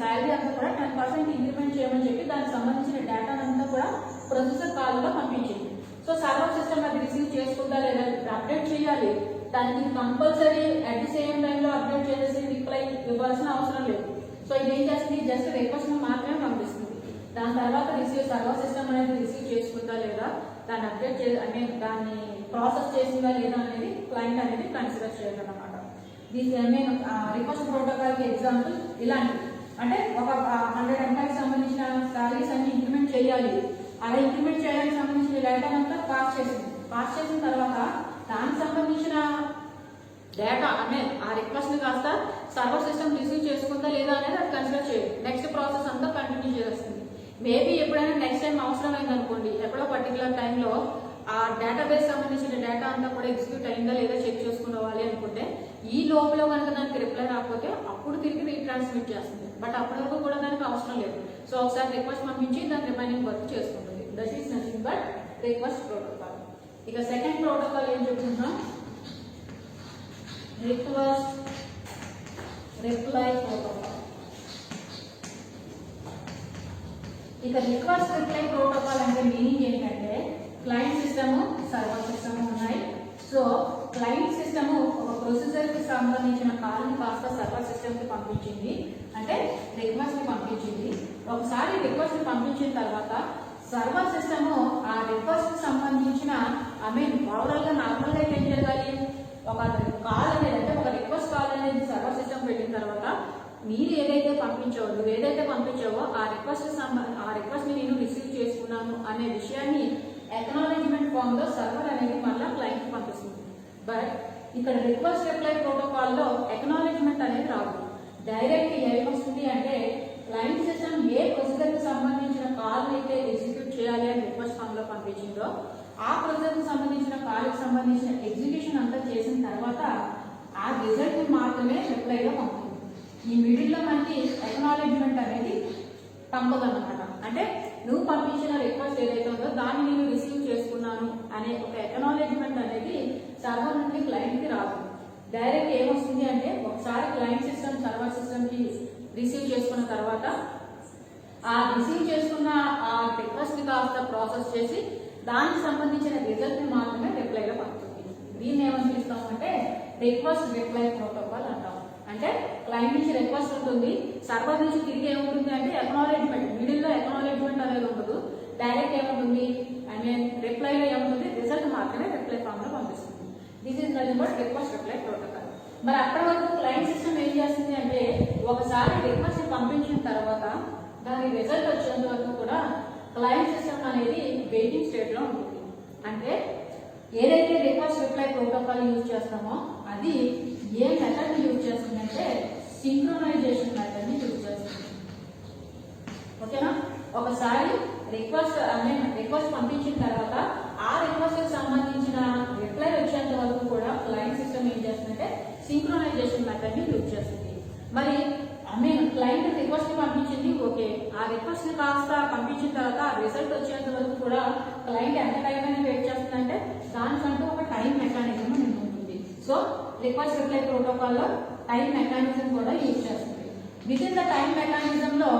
శాలరీ అంతా కూడా 10% ఇంక్రిమెంట్ చేయమని చెప్పి దానికి సంబంధించిన డేటా అంతా కూడా ప్రొసీజర్ కాల్ లో పంపించింది. సో సర్వర్ సిస్టమ్ అది రిసీవ్ చేసుకుందా లేదా అప్డేట్ చేయాలి, దానికి compulsory at the same time లో అప్డేట్ చేసేసి రిప్లై ఇవ్వాల్సిన అవసరం లేదు. సో ఇది ఏం చేస్తుంది, జస్ట్ రిక్వెస్ట్ మాత్రమే పంపిస్తుంది. దాని తర్వాత సర్వర్ సిస్టమ్ అనేది రిసీవ్ చేసుకుందా లేదా, దాన్ని అప్డేట్ దాన్ని ప్రాసెస్ చేసిందా లేదా అనేది క్లయింట్ అనేది కన్సిడర్ చేయడం అనమాట. రిక్వెస్ట్ ప్రోటోకాల్ కి ఎగ్జాంపుల్ ఇలాంటి, అంటే ఒక 100 ఎంప్లాయీస్ సంబంధించిన సాలరీస్ అన్ని ఇంక్రిమెంట్ చేయాలి. అలా ఇంక్రిమెంట్ చేయడానికి సంబంధించిన డేటా అంతా పాస్ చేసిన తర్వాత దానికి సంబంధించిన డేటా ఆ రిక్వెస్ట్ ని కాస్త సర్వర్ సిస్టమ్ రిసీవ్ చేసుకుందా లేదా అనేది అది కన్సిడర్ చేయదు. నెక్స్ట్ ప్రాసెస్ అంతా కంటిన్యూ చేస్తుంది. మేబీ ఎప్పుడైనా నెక్స్ట్ టైం అవసరమైంది అనుకోండి, ఎక్కడో పర్టికులర్ టైంలో ఆ డేటాబేస్ సంబంధించిన డేటా అంతా కూడా ఎగ్జిక్యూట్ అయిందా లేదా చెక్ చేసుకోవాలి అనుకుంటే ఈ లోపల కనుక దానికి రిప్లై రాకపోతే అప్పుడు తిరిగి రీట్రాన్స్మిట్ చేస్తుంది. బట్ అప్పటి వరకు కూడా దానికి అవసరం లేదు. సో ఒకసారి రిక్వెస్ట్ పంపించి దాని రిమైనింగ్ వర్క్ చేసుకుంటుంది. That is nothing but request protocol. ఇక సెకండ్ ప్రోటోకాల్ ఏం చెప్తున్నాం, రిక్వెస్ట్ రిప్లై ప్రోటోకాల్. ఇక రిక్వెస్ట్ రిప్లై ప్రోటోకాల్ అంటే మీనింగ్ ఏంటంటే, క్లయింట్ సిస్టమ్ సర్వర్ సిస్టమ్ ఉన్నాయి. సో క్లయింట్ సిస్టమ్ ఒక ప్రొసీజర్ కి సంబంధించిన కాల్ ని కాస్త సర్వర్ సిస్టమ్ కి పంపించింది, అంటే రిక్వెస్ట్ ని పంపించింది. ఒకసారి రిక్వెస్ట్ ని పంపించిన తర్వాత సర్వర్ సిస్టమ్ ఆ రిక్వెస్ట్ కి సంబంధించిన ఓవరాల్ గా నార్మల్ గా ఏం జరగాలి, ఒక కాల్ అనేది అంటే ఒక రిక్వెస్ట్ కాల్ అనేది సర్వర్ సిస్టమ్ పెట్టిన తర్వాత మీరు ఏదైతే పంపించావో ఆ రిక్వెస్ట్ ని నేను రిసీవ్ చేసుకున్నాను అనే విషయాన్ని ఎక్నాలెడ్జ్మెంట్ ఫామ్ లో సర్వర్ అనేది మళ్ళీ క్లయింట్ కి పంపిస్తుంది. బట్ ఇక్కడ రిక్వెస్ట్ రిప్లై ప్రోటోకాల్ లో ఎక్నాలెడ్జ్మెంట్ అనేది రాదు. డైరెక్ట్ ఏమొస్తుంది అంటే, క్లయింట్ సిస్టమ్ ఏ ప్రొసీజర్ కి సంబంధించిన కాల్ అయితే ఎగ్జిక్యూట్ చేయాలి అని రిక్వెస్ట్ ఫామ్ లో పంపించిందో ఆ ప్రొసీజర్ కి సంబంధించిన కాల్ కి సంబంధించిన ఎగ్జిక్యూషన్ అంతా చేసిన తర్వాత ఆ రిజల్ట్ మాత్రమే రిప్లైలో పంపుతుంది. ఈ మిడిల్ లో మనకి ఎక్నాలెడ్జ్మెంట్ అనేది పంపదన్నమాట. అంటే నువ్వు పంపించిన రిక్వెస్ట్ ఏదైతే ఉందో దాన్ని నేను రిసీవ్ చేసుకున్నాను అనే ఒక ఎక్నాలెడ్జ్మెంట్ అనేది సర్వర్ నుండి క్లయింట్ కి రాదు. డైరెక్ట్ ఏమొస్తుంది అంటే, ఒకసారి క్లయింట్ సిస్టమ్ సర్వర్ సిస్టమ్ కి రిసీవ్ చేసుకున్న తర్వాత ఆ రిసీవ్ చేసుకున్న ఆ రిక్వెస్ట్ ని కాస్త ప్రాసెస్ చేసి దానికి సంబంధించిన రిజల్ట్ ని మాత్రమే రిప్లైలో పంపుతుంది. దీన్ని ఏమని పిలుస్తాం అంటే రిక్వెస్ట్ రిప్లై ప్రోటోకాల్ అంటాం. అంటే క్లయింట్ నుంచి రిక్వెస్ట్ ఉంటుంది, సర్వర్ నుంచి తిరిగి ఏముంటుంది అంటే అక్నాలెడ్జ్మెంట్, మిడిల్ లో అక్నాలెడ్జ్మెంట్ అనేది ఉండదు, డైరెక్ట్ ఏముంటుంది అంటే రిప్లైలో ఏముంటుంది రిజల్ట్ మాత్రమే రిప్లై ఫామ్ లో పంపిస్తుంది. This is nothing but request reply protocol. మరి అప్పటి వరకు క్లయింట్ సిస్టమ్ ఏం చేస్తుంది అంటే ఒకసారి రిక్వెస్ట్ పంపించిన తర్వాత దాని రిజల్ట్ వచ్చేంత వరకు కూడా క్లయింట్ సిస్టమ్ అనేది వెయిటింగ్ స్టేట్ లో ఉంటుంది. అంటే ఏదైతే రిక్వెస్ట్ రిప్లై ప్రోటోకాల్ యూజ్ చేస్తామో అది ఏ మెథడ్ ని యూజ్ చేస్తుందంటే సింక్రోనైజేషన్ మెథడ్ ని యూజ్ చేస్తుంది. ఓకేనా? ఒకసారి రిక్వెస్ట్ పంపించిన తర్వాత ఆ రిక్వెస్ట్ కి సంబంధించిన రిప్లై వచ్చేంత వరకు కూడా క్లయింట్ సిస్టమ్ ఏం చేస్తుందంటే సింక్రోనైజేషన్ మెథడ్ ని యూజ్ చేస్తుంది. మరి క్లయింట్ రిక్వెస్ట్ పంపించింది, ఓకే, ఆ రిక్వెస్ట్ ని కాస్త పంపించిన తర్వాత ఆ రిజల్ట్ వచ్చేంత వరకు కూడా క్లయింట్ ఎంత టైం అనేది వెయిట్ చేస్తుందంటే దానికంటూ ఒక టైం మెకానిజం అనేది ఉంటుంది. సో రిక్వెస్ట్ రిప్లై ప్రోటోకాల్ లో టైం మెకానిజం కూడా యూజ్ చేస్తుంది. With in the time mechanism లో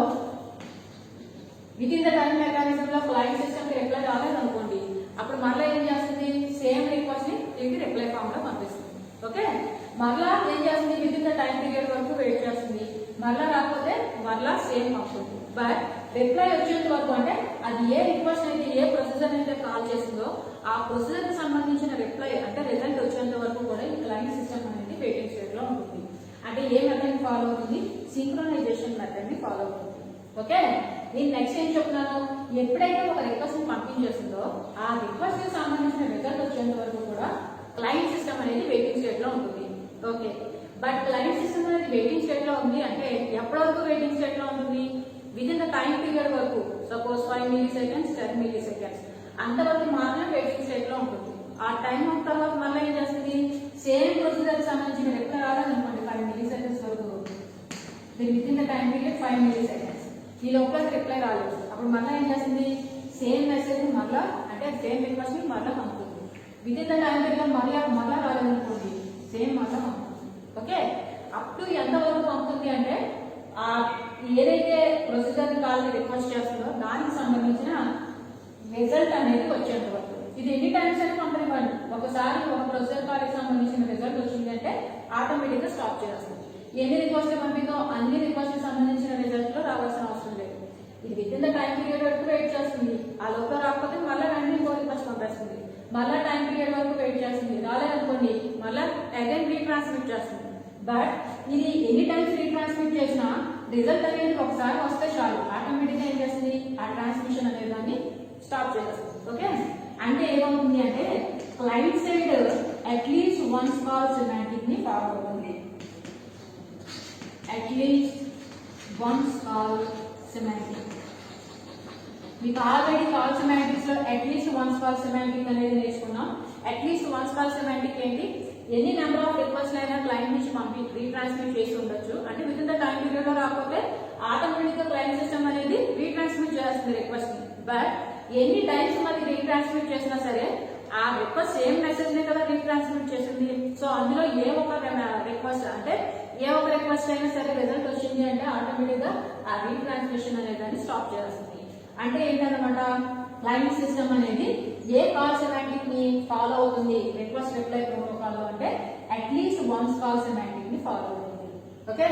క్లయింట్ సిస్టమ్ కి రిప్లై రాలేదనుకోండి, అప్పుడు మళ్ళీ ఏం చేస్తుంది సేమ్ రిక్వెస్ట్ ని తిరిగి రిప్లై ఫామ్ లో పంపిస్తుంది. ఓకే, మళ్ళా ఏం చేస్తుంది with in the time period వరకు వెయిట్ చేస్తుంది, మళ్ళా రాకపోతే మళ్ళా సేమ్ పంపుతుంది. బట్ రిప్లై వచ్చేంత వరకు అంటే అది ఏ రిక్వెస్ట్ అయితే ఏ ప్రొసీజర్ అయితే కాల్ చేసిందో ఆ ప్రొసీజర్ కి సంబంధించిన రిప్లై అంటే రిజల్ట్ వచ్చేంత వరకు కూడా ఈ క్లయింట్ సిస్టమ్ అనేది వెయిటింగ్ స్టేట్ లో ఉంటుంది. అంటే ఏ మెథడ్ ఫాలో అవుతుంది? సింక్రోనైజేషన్ మెథడ్ ని ఫాలో అవుతుంది. ఓకే, నేను నెక్స్ట్ ఏం చెప్తున్నాను, ఎప్పుడైతే ఒక రిక్వెస్ట్ ని పంపించేస్తుందో ఆ రిక్వెస్ట్ కి సంబంధించిన రిజల్ట్ వచ్చేంత వరకు కూడా క్లయింట్ సిస్టమ్ అనేది వెయిటింగ్ స్టేట్ లో ఉంటుంది. ఓకే, బట్ క్లయింట్ సిస్టమ్ అనేది వెయిటింగ్ స్టేట్ లో ఉంది అంటే ఎప్పటి వరకు వెయిటింగ్ స్టేట్ లో ఉంటుంది? With in the time period వరకు, సపోజ్ 5 milliseconds 10 milliseconds అంతవరకు మాత్రమే వెయిటింగ్ స్టేట్ లో ఉంటుంది. ఆ టైం తర్వాత మళ్ళీ ఏం చేస్తుంది సేమ్ ప్రొసీజర్ కి సంబంధించిన రిప్లై రాలేదనుకోండి 5 milliseconds వరకు, with in the time period 5 milliseconds ఈ లోపల రిప్లై రాలేదు, అప్పుడు మళ్ళీ ఏం చేస్తుంది సేమ్ మెసేజ్ మళ్ళా అంటే సేమ్ రిక్వెస్ట్ ని మళ్ళీ పంపుతుంది. With in the time period మళ్ళా రాలేదనుకోండి సేమ్ మళ్ళా పంపుతుంది. ఓకే, అప్ టు ఎంత వరకు పంపుతుంది అంటే ఆ ఏదైతే ప్రొసీజర్ కాల్ రిక్వెస్ట్ చేస్తుందో దానికి సంబంధించిన రిజల్ట్ అనేది వచ్చేంత వరకు. ఇది ఎన్ని టైమ్స్ అయినా పంపనివ్వండి, ఒకసారి ఒక ప్రొసీజర్ కాల్ కి సంబంధించిన రిజల్ట్ వచ్చిందంటే ఆటోమేటిక్ గా స్టాప్ చేస్తుంది. ఎన్ని రిక్వెస్ట్ పంపిందో అన్ని రిక్వెస్ట్ కి సంబంధించిన రిజల్ట్ లో రావాల్సిన అవసరం లేదు. ఇది with in the time period వరకు వెయిట్ చేస్తుంది, ఆ లోపల రాకపోతే మళ్ళీ వెంటనే ఇంకో రిక్వెస్ట్ పంపేస్తుంది, మళ్ళీ టైం పీరియడ్ వరకు వెయిట్ చేస్తుంది, రాలేదనుకోండి మళ్ళీ అగైన్ రీట్రాన్స్మిట్ చేస్తుంది. బట్ ఇది ఎన్ని టైమ్స్ రీట్రాన్స్మిట్ చేసినా రిజల్ట్ అనేది ఒకసారి వస్తే చాలు, ఆటోమేటిక్ గా ఏం చేస్తుంది ఆ ట్రాన్స్మిషన్ అనే దాన్ని స్టాప్ చేస్తుంది. ఓకే, అంటే ఏమవుతుంది అంటే client side at least once call semantic ని ఫాలో అవుతుంది. అట్లీస్ట్ వన్స్ కాల్ సెమాంటిక్ మీకు ఆల్రెడీ కాల్ సెమాంటిక్స్ లో అట్లీస్ట్ వన్స్ కాల్ సెమాంటిక్ అనేది నేర్చుకున్నాం. అట్లీస్ట్ వన్స్ కాల్ సెమాంటిక్ ఏంటి? ఎన్ని నెంబర్ ఆఫ్ రిక్వెస్ట్ అయినా క్లయింట్ నుంచి రీట్రాన్స్మిట్ చేసి ఉండొచ్చు, అంటే with in the time period లో రాకపోతే ఆటోమేటిక్ గా క్లయింట్ సిస్టమ్ అనేది రీట్రాన్స్మిట్ చేస్తుంది రిక్వెస్ట్ ని. బట్ ఎన్ని టైమ్స్ మరి రీట్రాన్స్మిట్ చేసినా సరే ఆ రిక్వెస్ట్ సేమ్ మెసేజ్ నే కదా రీట్రాన్స్మిట్ చేసింది. సో అందులో ఏ ఒక రిక్వెస్ట్ అంటే ఏ ఒక రిక్వెస్ట్ అయినా సరే రిజల్ట్ వచ్చింది అంటే ఆటోమేటిక్ గా ఆ రీట్రాన్స్మిషన్ అనే దాన్ని స్టాప్ చేస్తుంది. అంటే ఏంటన్నమాట క్లయింట్ సిస్టమ్ అనేది ఏ కాల్ సెమాంటిక్ ని ఫాలో అవుతుంది రిక్వెస్ట్ రిప్లై ప్రోటోకాల్ లో అంటే అట్లీస్ట్ వన్స్ కాల్ సెమాంటిక్ ని ఫాలో అవుతుంది. ఓకే,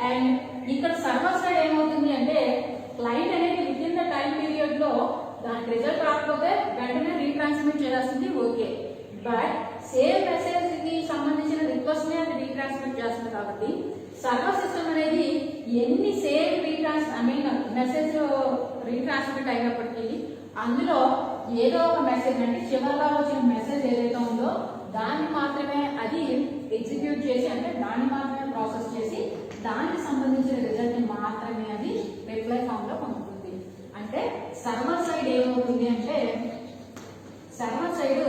అండ్ ఇక్కడ సర్వర్ సైడ్ ఏమవుతుంది అంటే క్లయింట్ అనేది with in the time period లో దానికి రిజల్ట్ రాకపోతే వెంటనే రీట్రాన్స్మిట్ చేయాల్సింది. ఓకే, బట్ సేమ్ మెసేజ్ కి సంబంధించిన రిక్వెస్ట్ ని అది రీట్రాన్స్మిట్ చేస్తుంది కాబట్టి సర్వర్ సిస్టమ్ అనేది ఎన్ని సేమ్ మెసేజ్ రీట్రాన్స్మిట్ అయినప్పటికీ అందులో ఏదో ఒక మెసేజ్ అంటే చివరిగా వచ్చిన మెసేజ్ ఏదైతే ఉందో దాన్ని మాత్రమే అది ఎగ్జిక్యూట్ చేసి అంటే దాన్ని మాత్రమే ప్రాసెస్ చేసి దానికి సంబంధించిన రిజల్ట్ ని మాత్రమే అది రిప్లై ఫామ్ లో పంపుతుంది. అంటే సర్వర్ సైడ్ ఏమవుతుంది అంటే server side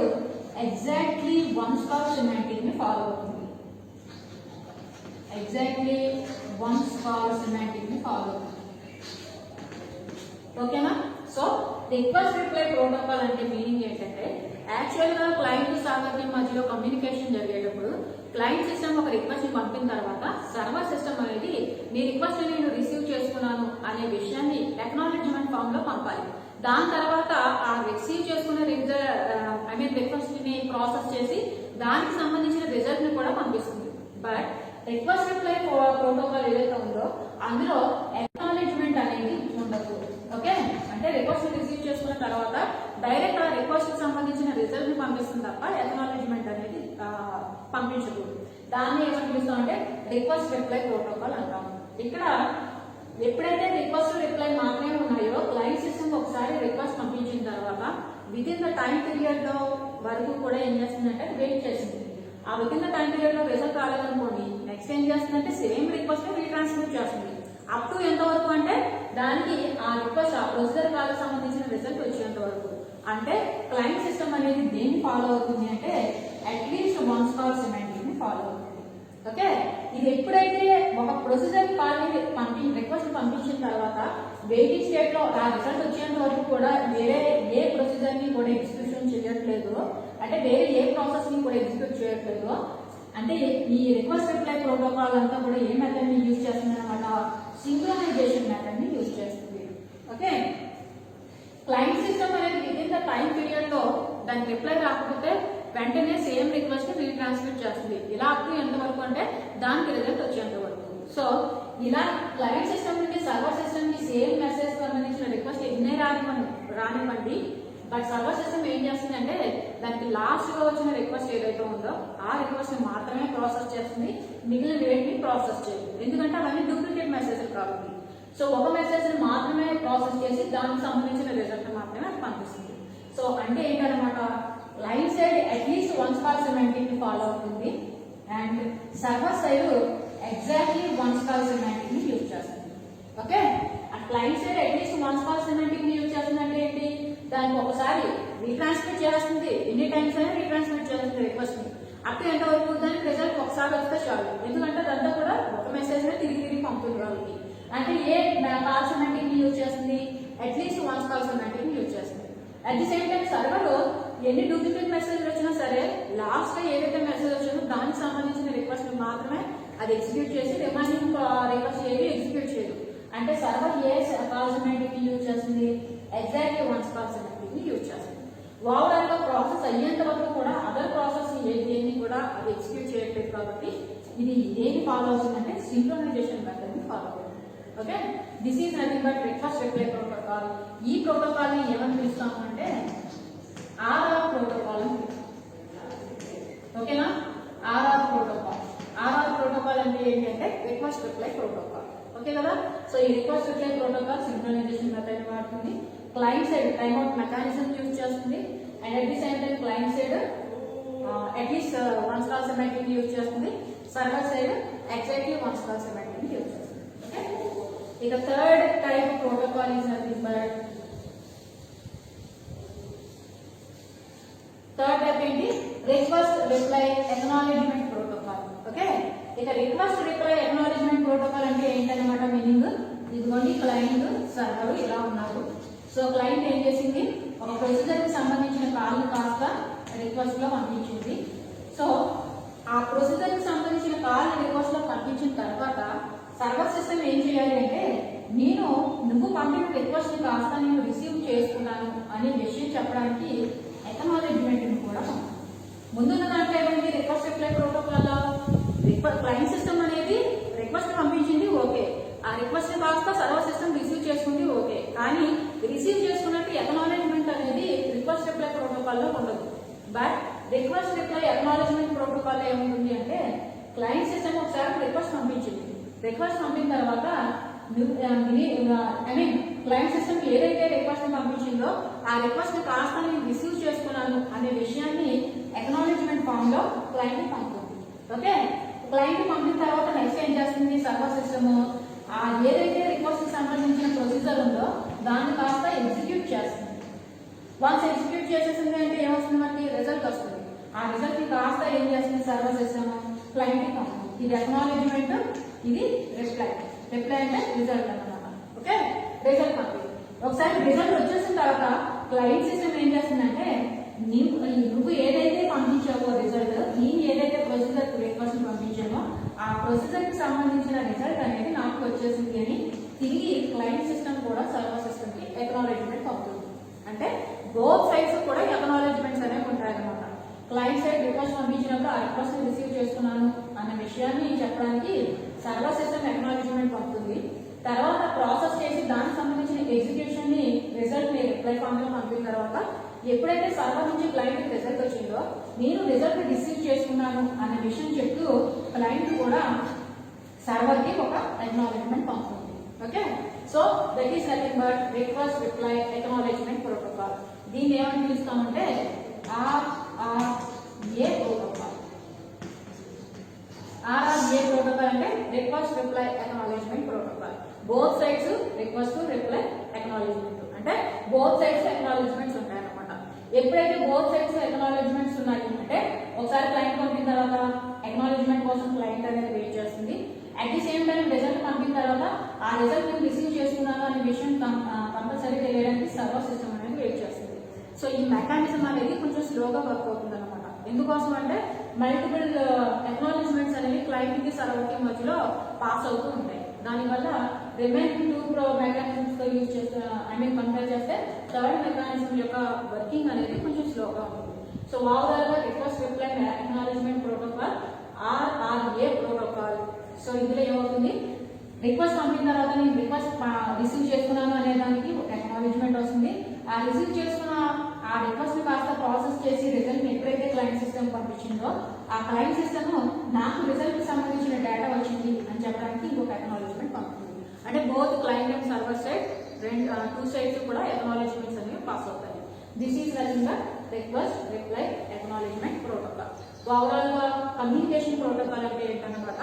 exactly once call semantic ని ఫాలో అవుతుంది. ఎగ్జాక్ట్లీ వన్స్ కాల్ సెమాంటిక్ ని ఫాలో అవుతుంది. ఓకేనా? సో రిక్వెస్ట్ రిప్లై ప్రోటోకాల్ అంటే మీనింగ్ ఏంటంటే యాక్చువల్ గా క్లయింట్ సర్వర్ కి మధ్యలో కమ్యూనికేషన్ జరిగేటప్పుడు క్లయింట్ సిస్టమ్ ఒక రిక్వెస్ట్ ని పంపిన తర్వాత సర్వర్ సిస్టమ్ అనేది మీ రిక్వెస్ట్ ని నేను రిసీవ్ చేసుకున్నాను అనే విషయాన్ని అక్నాలెడ్జ్మెంట్ ఫామ్ లో పంపాలి. దాని తర్వాత ఆ రిసీవ్ చేసుకున్న రిక్వెస్ట్ ని ప్రాసెస్ చేసి దానికి సంబంధించిన రిజల్ట్ ని కూడా పంపిస్తుంది. బట్ రిక్వెస్ట్ రిప్లై ప్రోటోకాల్ ఏదైతే ఉందో అందులో అక్నాలెడ్జ్మెంట్ అనేది ఉండదు. ఓకే, అంటే రిక్వెస్ట్ రిసీవ్ చేసుకున్న తర్వాత డైరెక్ట్ ఆ రిక్వెస్ట్ కి సంబంధించిన రిజల్ట్ ని పంపిస్తుంది తప్ప అక్నాలెడ్జ్మెంట్ అనేది పంపించదు. దాన్ని ఏమని పిలుస్తాం అంటే రిక్వెస్ట్ రిప్లై ప్రోటోకాల్ అంటాము. ఇక్కడ ఎప్పుడైతే రిక్వెస్ట్ రిప్లై మాత్రమే ఉన్నాయో క్లయింట్ సిస్టమ్ ఒకసారి రిక్వెస్ట్ పంపించిన తర్వాత with in the time period లో వరకు కూడా ఏం చేస్తుందంటే వెయిట్ చేసింది. ఆ with in the time period లో రిజల్ట్ రాలేదనుకోండి, నెక్స్ట్ ఏం చేస్తుందంటే సేమ్ రిక్వెస్ట్ రీట్రాన్స్మిట్ చేస్తుంది. అప్ టు ఎంత వరకు అంటే దానికి ఆ రిక్వెస్ట్ ఆ ప్రొసీజర్ కాల్కి సంబంధించిన రిజల్ట్ వచ్చేంత వరకు. అంటే క్లయింట్ సిస్టమ్ అనేది దేన్ని ఫాలో అవుతుంది అంటే అట్లీస్ట్ వన్స్ కాల్ సెమాంటిక్ ని ఫాలో అవుతుంది. ఓకే, ఇది ఎప్పుడైతే ఒక ప్రొసీజర్ కాల్ రిక్వెస్ట్ పంపించిన తర్వాత వెయిటింగ్ స్టేట్ లో ఆ రిజల్ట్ వచ్చేంత వరకు కూడా వేరే ఏ ప్రొసీజర్ ని కూడా ఎగ్జిక్యూషన్ చేయట్లేదు, అంటే వేరే ఏ ప్రాసెస్ ని కూడా ఎగ్జిక్యూట్ చేయట్లేదు. అంటే ఈ రిక్వెస్ట్ రిప్లై ప్రోటోకాల్ అంతా కూడా ఏ మెథడ్ ని యూజ్ చేస్తుంది అనమాట, సింక్రోనైజేషన్ మెథడ్ ని యూజ్ చేస్తుంది. ఓకే, క్లయింట్ సిస్టమ్ అనేది with in the time period లో దానికి రిప్లై రాకపోతే వెంటనే సేమ్ రిక్వెస్ట్ ని రీట్రాన్స్మిట్ చేస్తుంది. ఇలా అప్ టు ఎంత వరకు అంటే దానికి రిజల్ట్ వచ్చేంత వరకు. సో ఇలా క్లయింట్ సిస్టమ్ నుండి సర్వర్ సిస్టమ్ కి సేమ్ మెసేజ్ సంబంధించిన రిక్వెస్ట్ ఎన్నే రానివ్వండి, బట్ సర్వర్ సిస్టమ్ ఏం చేస్తుంది అంటే దానికి లాస్ట్ గా వచ్చిన రిక్వెస్ట్ ఏదైతే ఉందో ఆ రిక్వెస్ట్ ని మాత్రమే ప్రాసెస్ చేస్తుంది, మిగిలిన వేటిని ప్రాసెస్ చేయదు. ఎందుకంటే అవన్నీ డూప్లికేట్ మెసేజ్లు కాబట్టి. సో ఒక మెసేజ్ ని మాత్రమే ప్రాసెస్ చేసి దానికి సంబంధించిన రిజల్ట్ మాత్రమే అది పంపిస్తుంది. సో అంటే ఏంటన్నమాట, client side at least once call semantic ని ఫాలో అవుతుంది and server side exactly once call semantic ని యూజ్ చేస్తుంది. ఓకే, ఆ client side at least once call semantic ని యూజ్ చేస్తుంది అంటే ఏంటి, దానికి ఒకసారి రీట్రాన్స్మిట్ చేస్తుంది, ఎన్ని టైమ్స్ అయినా రీట్రాన్స్మిట్ చేస్తుంది రిక్వెస్ట్ ని. అప్పుడు ఎంత వరకు దానికి రిజల్ట్ ఒకసారి వస్తే చాలు, ఎందుకంటే అదంతా కూడా ఒక మెసేజ్ నే తిరిగి పంపుతుంది వాళ్ళకి. అంటే ఏ కాల్ సెమాంటిక్ ని యూజ్ చేస్తుంది, అట్లీస్ట్ వన్స్ కాల్ సెమాంటిక్ ని యూజ్ చేస్తుంది. At the same time server ఎన్ని డూప్లికేట్ మెసేజ్లు వచ్చినా సరే లాస్ట్ గా ఏదైతే మెసేజ్ వచ్చిందో దానికి సంబంధించిన రిక్వెస్ట్ మాత్రమే అది ఎగ్జిక్యూట్ చేసి రిమైనింగ్ రిక్వెస్ట్ ఏది ఎగ్జిక్యూట్ చేయదు. అంటే సర్వర్ ఏ కాల్ సెమాంటిక్ ని యూజ్ చేస్తుంది, ఎగ్జాక్ట్లీ వన్స్ కాల్ సెమాంటిక్ ని యూజ్ చేస్తుంది. ఓవరాల్ గా ప్రాసెస్ అయ్యేంత వరకు కూడా అదర్ ప్రాసెస్ దేన్ని కూడా అది ఎగ్జిక్యూట్ చేయట్లేదు కాబట్టి ఇది దేన్ని ఫాలో అవుతుందంటే సింక్రోనైజేషన్ మెథడ్ ని ఫాలో అవుతుంది. Okay, this is nothing but request reply protocol. ఈ ప్రోటోకాల్ ని ఏమని పిలుస్తాము అంటే ఆర్ఆర్ ప్రోటోకాల్ అని పిలుస్తాం. ఓకేనా, ఆర్ఆర్ ప్రోటోకాల్. ఆర్ఆర్ ప్రోటోకాల్ అంటే ఏంటంటే రిక్వెస్ట్ రిప్లై ప్రోటోకాల్. ఓకే కదా, సో ఈ request reply protocol synchronization method వాడుతుంది. Client side timeout mechanism use చేస్తుంది and at the same time client side at least once call semantic use చేస్తుంది, server side exactly once call semantic use చేస్తుంది. Okay, ఇక third type protocol is nothing but third type ఏంటి, request reply acknowledgement protocol. Okay, ఇక request reply acknowledgement protocol అంటే ఏంటన్నమాట meaning, ఇదిగోండి client server ఇలా ఉన్నారు. సో క్లయింట్ ఏం చేసింది, ఒక ప్రొసీజర్ కి సంబంధించిన కాల్ కాస్త రిక్వెస్ట్ లో పంపించింది. సో ఆ ప్రొసీజర్ కి సంబంధించిన కాల్ రిక్వెస్ట్ లో పంపించిన తర్వాత సర్వర్ సిస్టమ్ ఏం చేయాలి అంటే నువ్వు పంపిన రిక్వెస్ట్ ని కాస్త నేను రిసీవ్ చేసుకున్నాను అనే విషయం చెప్పడానికి అక్నాలెడ్జ్మెంట్ ని కూడా ముందున్న దాంట్లో ఏమైంది, request reply protocol client system అనేది రిక్వెస్ట్ పంపించింది, ఓకే, ఆ రిక్వెస్ట్ ని కాస్త సర్వర్ సిస్టమ్ రిసీవ్ చేసుకుంది, ఓకే, కానీ రిసీవ్ చేసుకున్నట్టు అక్నాలెడ్జ్మెంట్ అనేది రిక్వెస్ట్ రిప్లై ప్రోటోకాల్ లో ఉండదు. But request reply acknowledgement protocol లో ఏముంటుంది అంటే క్లయింట్ సిస్టమ్ ఒకసారి రిక్వెస్ట్ పంపించింది, రిక్వెస్ట్ పంపిన తర్వాత క్లయింట్ సిస్టమ్ ఏదైతే రిక్వెస్ట్ ని పంపించిందో ఆ రిక్వెస్ట్ ని కాస్త నేను రిసీవ్ చేసుకున్నాను అనే విషయాన్ని అక్నాలెడ్జ్మెంట్ ఫామ్ లో క్లయింట్ ని పంపుతుంది. ఓకే, క్లయింట్ పంపిన తర్వాత నెక్స్ట్ ఏం చేస్తుంది, సర్వర్ సిస్టమ్ ఏదైతే రిక్వెస్ట్ కి సంబంధించిన ప్రొసీజర్ ఉందో దాన్ని కాస్త ఎగ్జిక్యూట్ చేస్తుంది. వన్స్ ఎగ్జిక్యూట్ చేసేసింది అంటే ఏమొస్తుంది, మనకి రిజల్ట్ వస్తుంది. ఆ రిజల్ట్ ని కాస్త ఏం చేస్తుంది సర్వర్ సిస్టమ్ క్లయింట్ కి పంపుతుంది. ఇది అక్నాలెడ్జ్మెంట్, ఇది రిప్లై. రిప్లై అంటే రిజల్ట్ అన్నమాట. ఓకే, రిజల్ట్ పంపింది. ఒకసారి రిజల్ట్ వచ్చేసిన తర్వాత క్లయింట్ సిస్టమ్ ఏం చేస్తుందంటే నువ్వు ఏదైతే పంపించావో రిజల్ట్, నేను ఏదైతే ప్రొసీజర్ రిక్వెస్ట్ పంపించానో ఆ ప్రొసీజర్ కి సంబంధించిన రిజల్ట్ అనేది నాకు వచ్చేసింది అని తిరిగి క్లయింట్ సిస్టమ్ కూడా సర్వర్ సిస్టమ్ కి అక్నాలెడ్జ్మెంట్ పంపుతుంది. అంటే బోత్ సైడ్స్ కూడా ఎకనాలజ్మెంట్స్ అనేవి ఉంటాయన్నమాట. క్లయింట్ సైడ్ రిక్వెస్ట్ పంపించినప్పుడు ఆ రిక్వెస్ట్ రిసీవ్ చేసుకున్నాను అన్న విషయాన్ని చెప్పడానికి సర్వర్ సిస్టమ్ ఎకనాలజ్మెంట్ పంపుతుంది. తర్వాత ప్రాసెస్ చేసి దానికి సంబంధించిన ఎగ్జిక్యూషన్ ని రిజల్ట్ ని రిప్లై ఫామ్ లో పంపిన తర్వాత ఎప్పుడైతే సర్వర్ నుంచి క్లయింట్ రిజల్ట్ వచ్చిందో నేను రిజల్ట్ రిసీవ్ చేసుకున్నాను అనే విషయం చెప్తూ క్లయింట్ కూడా సర్వర్ కి ఒక ఎక్నాలజ్మెంట్ పంపుతుంది. Okay, so that is nothing but request reply acknowledgement protocol. దీన్ని ఏమని పిలుస్తామంటే RRA ప్రోటోకాల్. RRA ప్రోటోకాల్ అంటే request reply acknowledgement protocol. Both sides request reply acknowledgement అంటే బోత్ సైడ్స్ ఎక్నాలజ్మెంట్స్ ఉంటాయన్నమాట. ఎప్పుడైతే బోత్ సైడ్స్ ఎక్నాలజ్మెంట్స్ ఉన్నాయి అంటే ఒకసారి క్లయింట్ పంపిన తర్వాత ఎక్నాలజ్మెంట్ కోసం క్లయింట్ అనేది వెయిట్ చేస్తుంది. At the same time result పంపిన తర్వాత ఆ రిజల్ట్ నేను రిసీవ్ చేసుకున్నాను అనే విషయం కంపల్సరీ తెలియడానికి సర్వర్ సిస్టమ్ అనేది వెయిట్ చేస్తుంది. సో ఈ మెకానిజం అనేది కొంచెం స్లోగా వర్క్ అవుతుంది అనమాట. ఎందుకోసం అంటే మల్టిపుల్ ఎక్నాలజ్మెంట్స్ అనేవి క్లయింట్ కి సర్వర్ కి మధ్యలో పాస్ అవుతూ ఉంటాయి. దానివల్ల రిమైనింగ్ 2 మెకానిజమ్స్ తో యూజ్ చేస్తే కంపేర్ చేస్తే థర్డ్ మెకానిజం యొక్క వర్కింగ్ అనేది కొంచెం స్లోగా ఉంటుంది. సో ఓవరాల్ గా request reply acknowledgement protocol RRA protocol. So ఇందులో ఏమవుతుంది, రిక్వెస్ట్ పంపిన తర్వాత నేను రిక్వెస్ట్ రిసీవ్ చేసుకున్నాను అనే దానికి ఒక ఎక్నాలజ్మెంట్ వస్తుంది. ఆ రిసీవ్ చేసుకున్న ఆ రిక్వెస్ట్ ని కాస్త ప్రాసెస్ చేసి రిజల్ట్ ని ఎప్పుడైతే క్లయింట్ సిస్టమ్ పంపించిందో ఆ క్లయింట్ సిస్టమ్ నాకు రిజల్ట్ కి సంబంధించిన డేటా వచ్చింది అని చెప్పడానికి ఇంకొక ఎక్నాలజ్మెంట్ పంపుతుంది. అంటే both client and server side 2 sides కూడా ఎక్నాలజ్మెంట్స్ అనేవి పాస్ అవుతాయి. This is nothing but request reply acknowledgement protocol. Overall గా కమ్యూనికేషన్ ప్రోటోకాల్ అంటే ఏంటన్నమాట,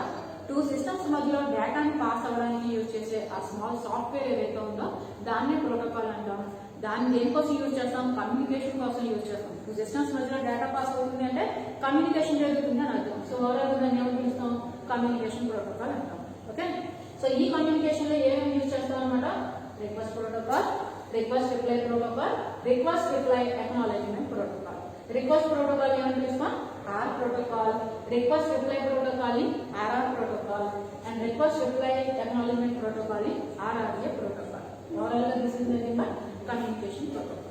2 సిస్టమ్స్ మధ్యలో డేటాని పాస్ అవ్వడానికి యూజ్ చేసే ఆ స్మాల్ సాఫ్ట్వేర్ ఏదైతే ఉందో దాన్ని ప్రోటోకాల్ అంటాం. దాన్ని దేనికోసం యూజ్ చేస్తాం, కమ్యూనికేషన్ కోసం యూజ్ చేస్తాం. 2 సిస్టమ్స్ మధ్యలో డేటా పాస్ అవుతుంది అంటే కమ్యూనికేషన్ జరుగుతుంది అని అర్థం. సో ఓవరాల్ దాన్ని ఏమని పిలుస్తాం, కమ్యూనికేషన్ ప్రోటోకాల్ అంటాం. ఓకే, సో ఈ కమ్యూనికేషన్ లో ఏమేమి యూజ్ చేస్తాం అనమాట, request protocol, request reply protocol, request reply acknowledgement protocol. Request protocol ఏమని పిలుస్తాం, R protocol, request reply protocol in RR protocol, and request reply acknowledgement protocol in RRA protocol. Overall, this is nothing but communication protocol.